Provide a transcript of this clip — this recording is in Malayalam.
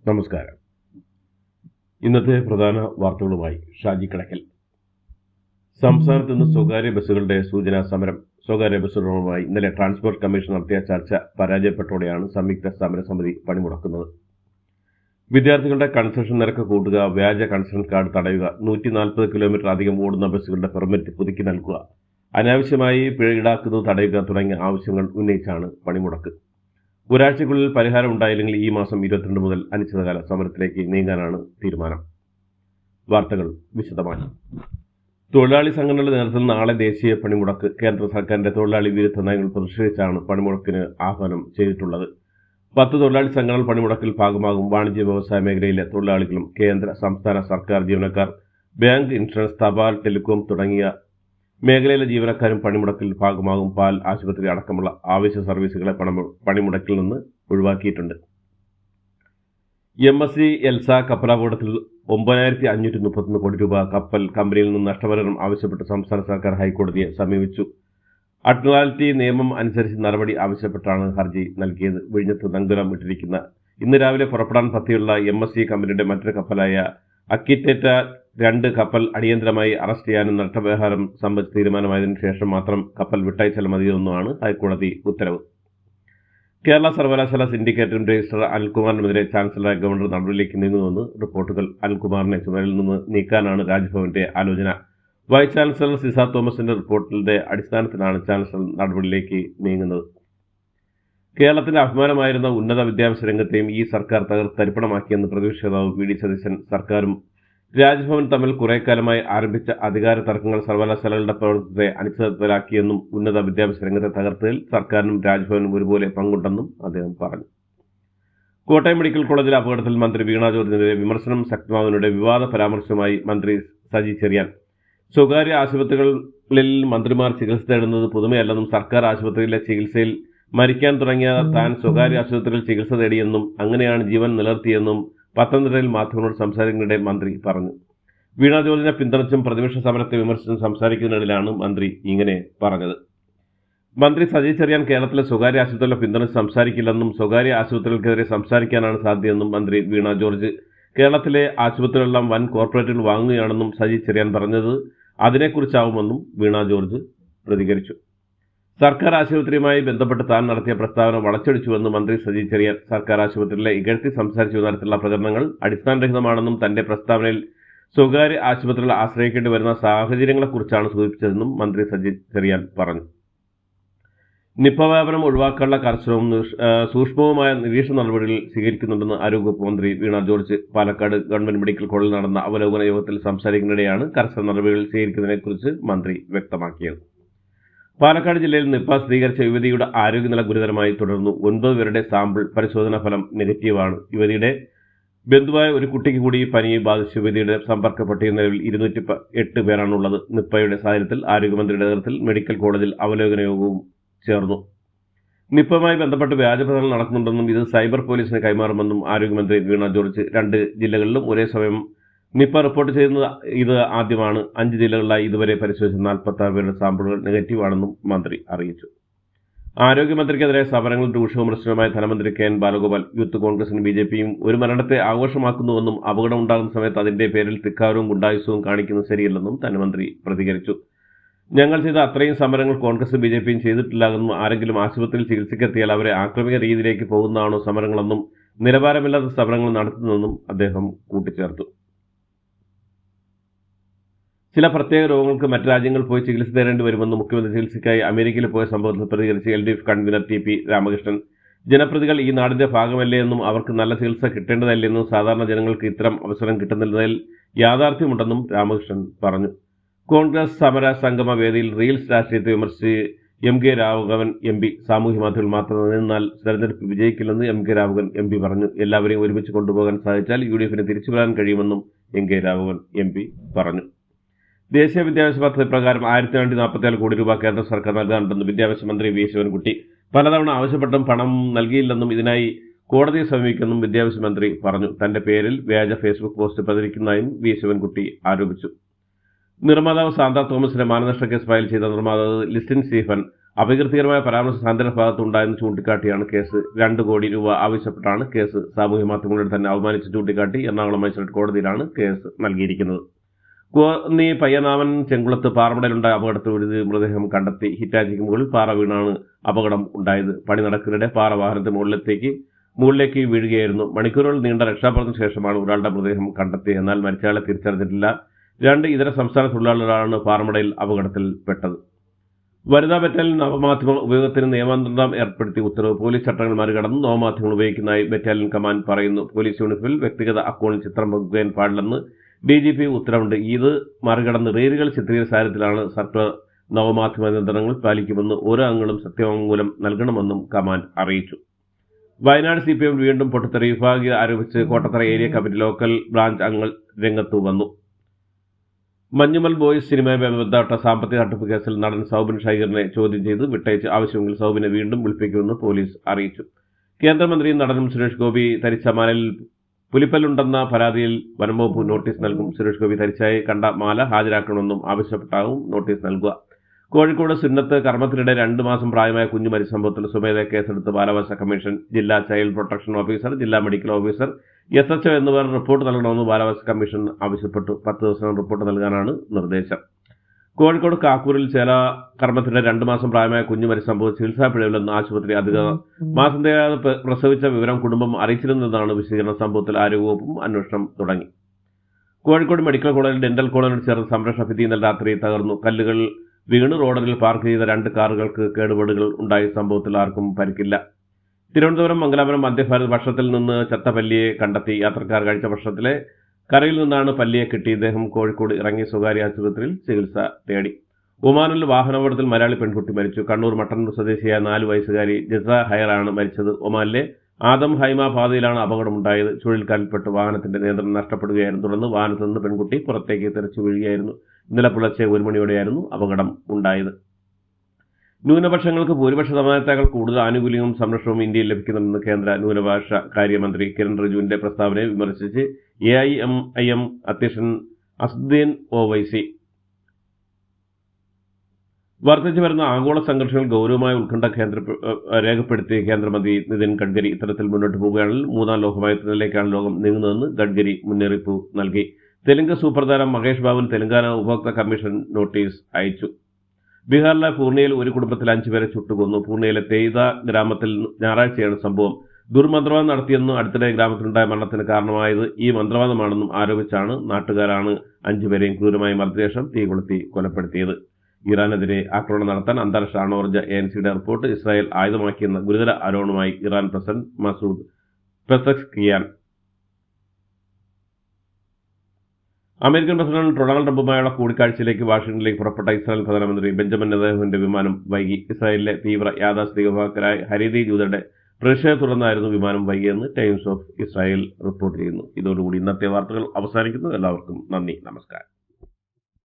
നമസ്കാരം. ഇന്നത്തെ പ്രധാന വാർത്തകളുമായി ഷാജി കടക്കൽ. സംസ്ഥാനത്ത് നിന്ന് സ്വകാര്യ ബസ്സുകളുടെ സൂചനാ സമരം. സ്വകാര്യ ബസ്സുകളുമായി ഇന്നലെ ട്രാൻസ്പോർട്ട് കമ്മീഷൻ നടത്തിയ ചർച്ച പരാജയപ്പെട്ടോടെയാണ് സംയുക്ത സമരസമിതി പണിമുടക്കുന്നത്. വിദ്യാർത്ഥികളുടെ കൺസെഷൻ നിരക്ക് കൂട്ടുക, വ്യാജ കൺസെഷൻ കാർഡ് തടയുക, 140 കിലോമീറ്റർ അധികം ഓടുന്ന ബസ്സുകളുടെ പെർമിറ്റ് പുതുക്കി നൽകുക, അനാവശ്യമായി പിഴ ഈടാക്കുന്നത് തടയുക തുടങ്ങിയ ആവശ്യങ്ങൾ ഉന്നയിച്ചാണ് പണിമുടക്ക്. ഒരാഴ്ചയ്ക്കുള്ളിൽ പരിഹാരം ഉണ്ടായില്ലെങ്കിൽ ഈ മാസം 22 മുതൽ അനിശ്ചിതകാല സമരത്തിലേക്ക് നീങ്ങാനാണ് തീരുമാനം. വാർത്തകൾ വിശദമായി. തൊഴിലാളി സംഘടനകളുടെ നേതൃത്വത്തിൽ നാളെ ദേശീയ പണിമുടക്ക്. കേന്ദ്ര സർക്കാരിന്റെ തൊഴിലാളി വിരുദ്ധ നയങ്ങൾ പ്രതിഷേധിച്ചാണ് പണിമുടക്കിന് ആഹ്വാനം ചെയ്തിട്ടുള്ളത്. 10 തൊഴിലാളി സംഘടനകൾ പണിമുടക്കിൽ ഭാഗമാകും. വാണിജ്യ വ്യവസായ മേഖലയിലെ തൊഴിലാളികളും കേന്ദ്ര സംസ്ഥാന സർക്കാർ ജീവനക്കാർ, ബാങ്ക്, ഇൻഷുറൻസ്, തപാൽ, ടെലികോം തുടങ്ങിയ മേഖലയിലെ ജീവനക്കാരും പണിമുടക്കിൽ ഭാഗമാകും. പാൽ, ആശുപത്രി അടക്കമുള്ള ആവശ്യ സർവീസുകളെ പണിമുടക്കിൽ നിന്ന് ഒഴിവാക്കിയിട്ടുണ്ട്. MSC എൽസ കപ്പലപകടത്തിൽ 9531 കോടി രൂപ കപ്പൽ കമ്പനിയിൽ നിന്ന് നഷ്ടപരിഹാരം ആവശ്യപ്പെട്ട് സംസ്ഥാന സർക്കാർ ഹൈക്കോടതിയെ സമീപിച്ചു. അഡ്മിറാൽറ്റി നിയമം അനുസരിച്ച് നടപടി ആവശ്യപ്പെട്ടാണ് ഹർജി നൽകിയത്. വിഴിഞ്ഞത്ത് നങ്കുരം ഇട്ടിരിക്കുന്ന ഇന്ന് രാവിലെ പുറപ്പെടാൻ പദ്ധതിയുള്ള MSC കമ്പനിയുടെ മറ്റൊരു കപ്പലായ അക്കിറ്റേറ്റ 2 കപ്പൽ അടിയന്തരമായി അറസ്റ്റ് ചെയ്യാനും നഷ്ടപരിഹാരം സംബന്ധിച്ച് തീരുമാനമായതിനു ശേഷം മാത്രം കപ്പൽ വിട്ടയച്ചാൽ മതിയെന്നുമാണ് ഹൈക്കോടതി ഉത്തരവ്. കേരള സർവകലാശാല സിൻഡിക്കേറ്റും രജിസ്ട്രാർ അനിൽകുമാറിനുമെതിരെ ചാൻസലറായ ഗവർണർ നടപടിയിലേക്ക് നീങ്ങുന്നുവെന്ന് റിപ്പോർട്ടുകൾ. അനിൽകുമാറിനെ ചുമതലയിൽ നിന്ന് നീക്കാനാണ് രാജ്ഭവന്റെ ആലോചന. വൈസ് ചാൻസലർ സിസ തോമസിന്റെ റിപ്പോർട്ടിന്റെ അടിസ്ഥാനത്തിലാണ് ചാൻസലർ നടപടിയിലേക്ക് നീങ്ങുന്നത്. കേരളത്തിന്റെ അഭിമാനമായിരുന്ന ഉന്നത വിദ്യാഭ്യാസ രംഗത്തെയും ഈ സർക്കാർ തരിപ്പണമാക്കിയെന്ന് പ്രതിപക്ഷ നേതാവ് വി.ഡി. സതീശൻ. സർക്കാരും രാജ്ഭവൻ തമ്മിൽ കുറേക്കാലമായി ആരംഭിച്ച അധികാര തർക്കങ്ങൾ സർവകലാശാലകളുടെ പ്രവർത്തനത്തെ അനിശ്ചിതത്വത്തിലാക്കിയെന്നും ഉന്നത വിദ്യാഭ്യാസ രംഗത്തെ തകർത്തതിൽ സർക്കാരിനും രാജ്ഭവനും ഒരുപോലെ പങ്കുണ്ടെന്നും അദ്ദേഹം പറഞ്ഞു. കോട്ടയം മെഡിക്കൽ കോളേജിലെ അപകടത്തിൽ മന്ത്രി വീണ ജോർജിനെതിരെ വിമർശനം ശക്തമാകുന്നതിനിടെ വിവാദ പരാമർശവുമായി മന്ത്രി സജി ചെറിയാൻ. സ്വകാര്യ ആശുപത്രികളിൽ മന്ത്രിമാർ ചികിത്സ തേടുന്നത് പുതുമയല്ലെന്നും സർക്കാർ ആശുപത്രിയിലെ ചികിത്സയിൽ മരിക്കാൻ തുടങ്ങിയ താൻ സ്വകാര്യ ആശുപത്രിയിൽ ചികിത്സ തേടിയെന്നും അങ്ങനെയാണ് ജീവൻ നിലനിർത്തിയെന്നും പത്തനംതിട്ടയിൽ മാധ്യമങ്ങളോട് സംസാരിക്കുന്നതിനിടെ മന്ത്രി പറഞ്ഞു. വീണ ജോർജിനെ പിന്തുണച്ചും പ്രതിപക്ഷ സമരത്തെ വിമർശിച്ചും സംസാരിക്കുന്നതിനിടയിലാണ് മന്ത്രി ഇങ്ങനെ പറഞ്ഞത്. മന്ത്രി സജി ചെറിയാൻ കേരളത്തിലെ സ്വകാര്യ ആശുപത്രികളെ പിന്തുണച്ച് സംസാരിക്കില്ലെന്നും സ്വകാര്യ ആശുപത്രികൾക്കെതിരെ സംസാരിക്കാനാണ് സാധ്യതയെന്നും മന്ത്രി വീണ ജോർജ്. കേരളത്തിലെ ആശുപത്രികളെല്ലാം വൻ കോർപ്പറേറ്റുകൾ വാങ്ങുകയാണെന്നും സജി ചെറിയാൻ പറഞ്ഞത് അതിനെക്കുറിച്ചാവുമെന്നും വീണ ജോർജ് പ്രതികരിച്ചു. സർക്കാർ ആശുപത്രിയുമായി ബന്ധപ്പെട്ട് താൻ നടത്തിയ പ്രസ്താവന വളച്ചൊടിച്ചുവെന്ന് മന്ത്രി സജി ചെറിയാൻ. സർക്കാർ ആശുപത്രിയിലെ ഇകഴ്ത്തി സംസാരിച്ചു തരത്തിലുള്ള പ്രചരണങ്ങൾ അടിസ്ഥാനരഹിതമാണെന്നും തന്റെ പ്രസ്താവനയിൽ സ്വകാര്യ ആശുപത്രികൾ ആശ്രയിക്കേണ്ടി വരുന്ന സാഹചര്യങ്ങളെക്കുറിച്ചാണ് സൂചിപ്പിച്ചതെന്നും മന്ത്രി സജി ചെറിയാൻ പറഞ്ഞു. നിപ വ്യാപനം ഒഴിവാക്കാനുള്ള കർശനവും സൂക്ഷ്മവുമായ നിരീക്ഷണ നടപടികൾ സ്വീകരിക്കുന്നുണ്ടെന്ന് ആരോഗ്യവകുപ്പ് മന്ത്രി വീണ ജോർജ്. പാലക്കാട് ഗവൺമെന്റ് മെഡിക്കൽ കോളേജിൽ നടന്ന അവലോകന യോഗത്തിൽ സംസാരിക്കുന്നതിനിടെയാണ് കർശന നടപടികൾ സ്വീകരിക്കുന്നതിനെക്കുറിച്ച് മന്ത്രി വ്യക്തമാക്കിയത്. പാലക്കാട് ജില്ലയിൽ നിപ സ്ഥിരീകരിച്ച യുവതിയുടെ ആരോഗ്യനില ഗുരുതരമായി തുടർന്നു. 9 പേരുടെ സാമ്പിൾ പരിശോധനാ ഫലം നെഗറ്റീവാണ്. യുവതിയുടെ ബന്ധുവായ ഒരു കുട്ടിക്ക് കൂടി പനി ബാധിച്ച യുവതിയുടെ സമ്പർക്ക പട്ടിക നിലവിൽ 208 പേരാണുള്ളത്. നിപയുടെ സാഹചര്യത്തിൽ ആരോഗ്യമന്ത്രിയുടെ നേതൃത്വത്തിൽ മെഡിക്കൽ കോളേജിൽ അവലോകന യോഗവും ചേർന്നു. നിപയുമായി ബന്ധപ്പെട്ട് വ്യാജപ്രചരണം നടക്കുന്നുണ്ടെന്നും ഇത് സൈബർ പോലീസിന് കൈമാറുമെന്നും ആരോഗ്യമന്ത്രി വീണ ജോർജ്. 2 ജില്ലകളിലും ഒരേ സമയം നിപ റിപ്പോർട്ട് ചെയ്യുന്നത് ഇത് ആദ്യമാണ്. 5 ജില്ലകളിലായി ഇതുവരെ പരിശോധിച്ച 46 പേരുടെ സാമ്പിളുകൾ നെഗറ്റീവാണെന്നും മന്ത്രി അറിയിച്ചു. ആരോഗ്യമന്ത്രിക്കെതിരെ സമരങ്ങൾ രൂക്ഷവിമർശനവുമായ ധനമന്ത്രി കെ.എൻ. ബാലഗോപാൽ. യൂത്ത് കോൺഗ്രസിനും BJPയും ഒരു മരണത്തെ ആഘോഷമാക്കുന്നുവെന്നും ഉണ്ടാകുന്ന സമയത്ത് അതിന്റെ പേരിൽ ധിക്കാരവും ഗുണ്ടായുസവും കാണിക്കുന്നത് ശരിയല്ലെന്നും ധനമന്ത്രി പ്രതികരിച്ചു. ഞങ്ങൾ ചെയ്ത അത്രയും സമരങ്ങൾ കോൺഗ്രസും BJPയും ചെയ്തിട്ടില്ലാതെന്നും ആരെങ്കിലും ആശുപത്രിയിൽ ചികിത്സയ്ക്കെത്തിയാൽ അവരെ ആക്രമിക രീതിയിലേക്ക് പോകുന്നതാണോ സമരങ്ങളെന്നും നിലവാരമില്ലാത്ത സമരങ്ങൾ നടത്തുന്നതെന്നും അദ്ദേഹം കൂട്ടിച്ചേർത്തു. ചില പ്രത്യേക രോഗങ്ങൾക്ക് മറ്റ് രാജ്യങ്ങളിൽ പോയി ചികിത്സ തേടേണ്ടി വരുമെന്നും മുഖ്യമന്ത്രി ചികിത്സയ്ക്കായി അമേരിക്കയിൽ പോയ സംഭവത്തിൽ പ്രതികരിച്ച് LDF കൺവീനർ TP രാമകൃഷ്ണൻ. ജനപ്രതികൾ ഈ നാടിന്റെ ഭാഗമല്ലേ എന്നും അവർക്ക് നല്ല ചികിത്സ കിട്ടേണ്ടതല്ലെന്നും സാധാരണ ജനങ്ങൾക്ക് ഇത്തരം അവസരം കിട്ടുന്നതിൽ യാഥാർത്ഥ്യമുണ്ടെന്നും രാമകൃഷ്ണൻ പറഞ്ഞു. കോൺഗ്രസ് സമര സംഗമ വേദിയിൽ റീൽസ് രാഷ്ട്രീയത്തെ വിമർശിച്ച് MK രാഘവൻ MP. സാമൂഹ്യ മാധ്യമത്തിൽ മാത്രം നിന്നാൽ തെരഞ്ഞെടുപ്പ് വിജയിക്കില്ലെന്ന് MK രാഘവൻ MP പറഞ്ഞു. എല്ലാവരെയും ഒരുമിച്ച് കൊണ്ടുപോകാൻ സാധിച്ചാൽ UDFന് തിരിച്ചു വരാൻ കഴിയുമെന്നും MK രാഘവൻ MP പറഞ്ഞു. ദേശീയ വിദ്യാഭ്യാസ പദ്ധതി പ്രകാരം 1247 കോടി രൂപ കേന്ദ്ര സർക്കാർ നൽകാനുണ്ടെന്ന് വിദ്യാഭ്യാസ മന്ത്രി വി. ശിവൻകുട്ടി. പലതവണ ആവശ്യപ്പെട്ടും പണം നൽകിയില്ലെന്നും ഇതിനായി കോടതിയെ സമീപിക്കുമെന്നും വിദ്യാഭ്യാസ മന്ത്രി പറഞ്ഞു. തന്റെ പേരിൽ വ്യാജ ഫേസ്ബുക്ക് പോസ്റ്റ് പ്രചരിക്കുന്നതായും വി. ശിവൻകുട്ടി ആരോപിച്ചു. നിർമ്മാതാവ് സാന്താ തോമസിന്റെ മാനനഷ്ട കേസ് ഫയൽ ചെയ്ത നിർമ്മാതാവ് ലിസ്റ്റിൻ സ്റ്റീഫൻ അപകീർത്തികരമായ പരാമർശം സാന്ത്വന ഭാഗത്തുണ്ടായെന്ന് ചൂണ്ടിക്കാട്ടിയാണ് കേസ്. 2 കോടി രൂപ ആവശ്യപ്പെട്ടാണ് കേസ്. സാമൂഹ്യ മാധ്യമങ്ങളിലൂടെ തന്നെ അവമാനിച്ച് ചൂണ്ടിക്കാട്ടി എറണാകുളം മജിസ്ട്രേറ്റ് കോടതിയിലാണ് കേസ് നൽകിയിരിക്കുന്നത്. കോന്നി പയ്യനാവൻ ചെങ്കുളത്ത് പാറമടയിലുണ്ടായ അപകടത്തിൽ ഒരു മൃതദേഹം കണ്ടെത്തി. ഹിറ്റാച്ചിക്ക് മുകളിൽ പാറ വീണാണ് അപകടം ഉണ്ടായത്. പണി നടക്കുന്നതിനിടെ പാറ വാഹനത്തിന് മുകളിലേക്ക് വീഴുകയായിരുന്നു. മണിക്കൂറുകൾ നീണ്ട രക്ഷാപ്രവർത്തനത്തിന് ശേഷമാണ് ഒരാളുടെ മൃതദേഹം കണ്ടെത്തിയത്. എന്നാൽ മരിച്ചയാളെ തിരിച്ചറിഞ്ഞിട്ടില്ല. 2 ഇതര സംസ്ഥാന തൊഴിലാളികളാണ് പാറമടയിൽ അപകടത്തിൽപ്പെട്ടത്. വനിതാ ബറ്റാലിയൻ നവമാധ്യമ ഉപയോഗത്തിന് നിയമനിർമ്മാണം ഏർപ്പെടുത്തി ഉത്തരവ്. പോലീസ് ചട്ടങ്ങൾ മറികടന്ന് നവമാധ്യമങ്ങൾ ഉപയോഗിക്കുന്നതായി ബറ്റാലിയൻ കമാൻഡ് പറയുന്നു. പോലീസ് യൂണിഫോമിൽ വ്യക്തിഗത അക്കൗണ്ടിൽ ചിത്രം പങ്കുവയ്ക്കാൻ പാടില്ലെന്ന് DGP ഉത്തരവുണ്ട്. ഇത് മറികടന്ന് റീലുകൾ ചിത്രീകരിച്ച സാഹചര്യത്തിലാണ് സർക്കുലർ. നവമാധ്യമ നിയന്ത്രണങ്ങൾ പാലിക്കുമെന്ന് ഓരോ അംഗങ്ങളും സത്യവാങ്മൂലം നൽകണമെന്നും കമാൻഡ് അറിയിച്ചു. വയനാട് CPM വീണ്ടും പൊട്ടിത്തെറി. വിഭാഗീയത ആരോപിച്ച് Kottathara area committee local branch അംഗങ്ങൾ രംഗത്തു വന്നു. മഞ്ഞുമൽ ബോയ്സ് സിനിമയുമായി ബന്ധപ്പെട്ട സാമ്പത്തിക തട്ടിപ്പ് കേസിൽ നടൻ സൗബിൻ ഷൈഗറിനെ ചോദ്യം ചെയ്ത് വിട്ടയച്ച് ആവശ്യമെങ്കിൽ സൗബിനെ വീണ്ടും വിളിപ്പിക്കുമെന്ന് പോലീസ് അറിയിച്ചു. കേന്ദ്രമന്ത്രിയും നടനും സുരേഷ് ഗോപി ധരിച്ച മാലയിൽ പുലിപ്പല്ലുണ്ടെന്ന പരാതിയിൽ വനംവകുപ്പ് നോട്ടീസ് നൽകും. സുരേഷ് ഗോപി ധരിച്ചായി കണ്ട മാല ഹാജരാക്കണമെന്നും ആവശ്യപ്പെട്ടാകും നോട്ടീസ് നൽകുക. കോഴിക്കോട് സുന്നത്ത് കർമ്മത്തിനിടെ 2 മാസം പ്രായമായ കുഞ്ഞു മരിച്ച സംഭവത്തിൽ സ്വമേധയാ കേസെടുത്ത് ബാലാവകാശ കമ്മീഷൻ. ജില്ലാ ചൈൽഡ് പ്രൊട്ടക്ഷൻ ഓഫീസർ, ജില്ലാ മെഡിക്കൽ ഓഫീസർ, SHO എന്നിവർ റിപ്പോർട്ട് നൽകണമെന്ന് ബാലാവകാശ കമ്മീഷൻ ആവശ്യപ്പെട്ടു. 10 ദിവസം റിപ്പോർട്ട് നൽകാനാണ് നിർദ്ദേശം. കോഴിക്കോട് കാക്കൂരിൽ ചേല കർമ്മത്തിനിടെ 2 മാസം പ്രായമായ കുഞ്ഞു മരിച്ച സംഭവം ചികിത്സാ പിഴവില്ലെന്ന് ആശുപത്രി അധികൃതർ. മാസം തികയാതെ പ്രസവിച്ച വിവരം കുടുംബം അറിയിച്ചിരുന്നതാണ് വിശദീകരണം. സംഭവത്തിൽ ആരോഗ്യവകുപ്പും അന്വേഷണം തുടങ്ങി. കോഴിക്കോട് മെഡിക്കൽ കോളേജിൽ ഡെന്റൽ കോളേജിനോട് ചേർന്ന് സംരക്ഷണ ഭിത്തി ഇന്നലെ രാത്രി തകർന്നു. കല്ലുകൾ വീണ് റോഡരികിൽ പാർക്ക് ചെയ്ത 2 കാറുകൾക്ക് കേടുപാടുകൾ ഉണ്ടായ സംഭവത്തിൽ ആർക്കും പരിക്കില്ല. തിരുവനന്തപുരം മംഗലാപുരം മധ്യഭാരത് ഭക്ഷണത്തിൽ നിന്ന് ചത്ത പല്ലിയെ കണ്ടെത്തി. യാത്രക്കാർ കഴിച്ച ഭക്ഷണത്തിലെ കറിയിൽ നിന്നാണ് പല്ലിയെ കിട്ടി. ഇദ്ദേഹം കോഴിക്കോട് ഇറങ്ങിയ സ്വകാര്യ ആശുപത്രിയിൽ ചികിത്സ തേടി. ഒമാനിൽ വാഹനാപകടത്തിൽ മലയാളി പെൺകുട്ടി മരിച്ചു. കണ്ണൂർ മട്ടന്നൂർ സ്വദേശിയായ 4 വയസ്സുകാരി ജസ ഹയറാണ് മരിച്ചത്. ഒമാനിലെ ആദം ഹൈമ പാതയിലാണ് അപകടമുണ്ടായത്. ചുഴലിക്കാറ്റിൽപ്പെട്ട് വാഹനത്തിന്റെ നിയന്ത്രണം നഷ്ടപ്പെടുകയായിരുന്നു. തുടർന്ന് വാഹനത്തിൽ നിന്ന് പെൺകുട്ടി പുറത്തേക്ക് തെറിച്ചു വീഴുകയായിരുന്നു. ഇന്നലെ പുലർച്ചെ 1 മണിയോടെയായിരുന്നു അപകടം ഉണ്ടായത്. ന്യൂനപക്ഷങ്ങൾക്ക് ഭൂരിപക്ഷ സമുദായത്തേക്കാൾ കൂടുതൽ ആനുകൂല്യവും സംരക്ഷണവും ഇന്ത്യയിൽ ലഭിക്കുന്നുണ്ടെന്ന് കേന്ദ്ര ന്യൂനപക്ഷ കാര്യമന്ത്രി കിരൺ റിജിജുവിന്റെ പ്രസ്താവനയെ വിമർശിച്ച് AIMIM അധ്യക്ഷൻ അസദുദ്ദീൻ ഒവൈസി. വർദ്ധിച്ചു വരുന്ന ആഗോള സംഘർഷങ്ങൾ ഗൗരവമായ ഉത്കണ്ഠ രേഖപ്പെടുത്തിയ കേന്ദ്രമന്ത്രി നിതിൻ ഗഡ്കരി ഇത്തരത്തിൽ മുന്നോട്ട് പോവുകയാണെങ്കിൽ 3ാം ലോകമഹായുദ്ധത്തിലേക്കാണ് ലോകം നീങ്ങുന്നതെന്ന് ഗഡ്കരി മുന്നറിയിപ്പ് നൽകി. തെലുങ്ക് സൂപ്പർ താരം മഹേഷ് ബാബുവിന് തെലങ്കാന ഉപഭോക്തൃ കമ്മീഷൻ നോട്ടീസ് അയച്ചു. ബീഹാറിലെ പൂർണിയയിൽ ഒരു കുടുംബത്തിൽ 5 പേരെ ചുട്ടുകൊന്നു. പൂർണിയയിലെ തെയ്ത ഗ്രാമത്തിൽ ഞായറാഴ്ചയാണ് സംഭവം. ദുർമന്ത്രവാദം നടത്തിയെന്നും അടുത്തിടെ ഗ്രാമത്തിലുണ്ടായ മരണത്തിന് കാരണമായത് ഈ മന്ത്രവാദമാണെന്നും ആരോപിച്ചാണ് നാട്ടുകാരാണ് 5 പേരെയും ക്രൂരമായി മർദ്ദിച്ച ശേഷം തീ കൊളുത്തി കൊലപ്പെടുത്തിയത്. ഇറാനെതിരെ ആക്രമണം നടത്താൻ അന്താരാഷ്ട്ര ആണവോർജ്ജ ഏജൻസിയുടെ റിപ്പോർട്ട് ഇസ്രായേൽ ആയുധമാക്കിയെന്ന ഗുരുതര ആരോപണമായി Iran president Masoud Pezeshkian. American president Donald ട്രംപുമായുള്ള കൂടിക്കാഴ്ചയിലേക്ക് വാഷിംഗ്ടണിലേക്ക് പുറപ്പെട്ട ഇസ്രായേൽ പ്രധാനമന്ത്രി ബെഞ്ചമിൻ നെതന്യാഹുവിന്റെ വിമാനം വൈകി. ഇസ്രായേലിലെ തീവ്ര യാഥാസ്ഥിതിക വിഭാഗക്കാരായ ഹരീതി ജൂതരുടെ പ്രതിഷേധത്തെ തുടർന്നായിരുന്നു വിമാനം വൈകിയെന്ന് ടൈംസ് ഓഫ് ഇസ്രായേൽ റിപ്പോർട്ട് ചെയ്യുന്നു. ഇതോടുകൂടി ഇന്നത്തെ വാർത്തകൾ അവസാനിക്കുന്നു. എല്ലാവർക്കും നന്ദി, നമസ്കാരം.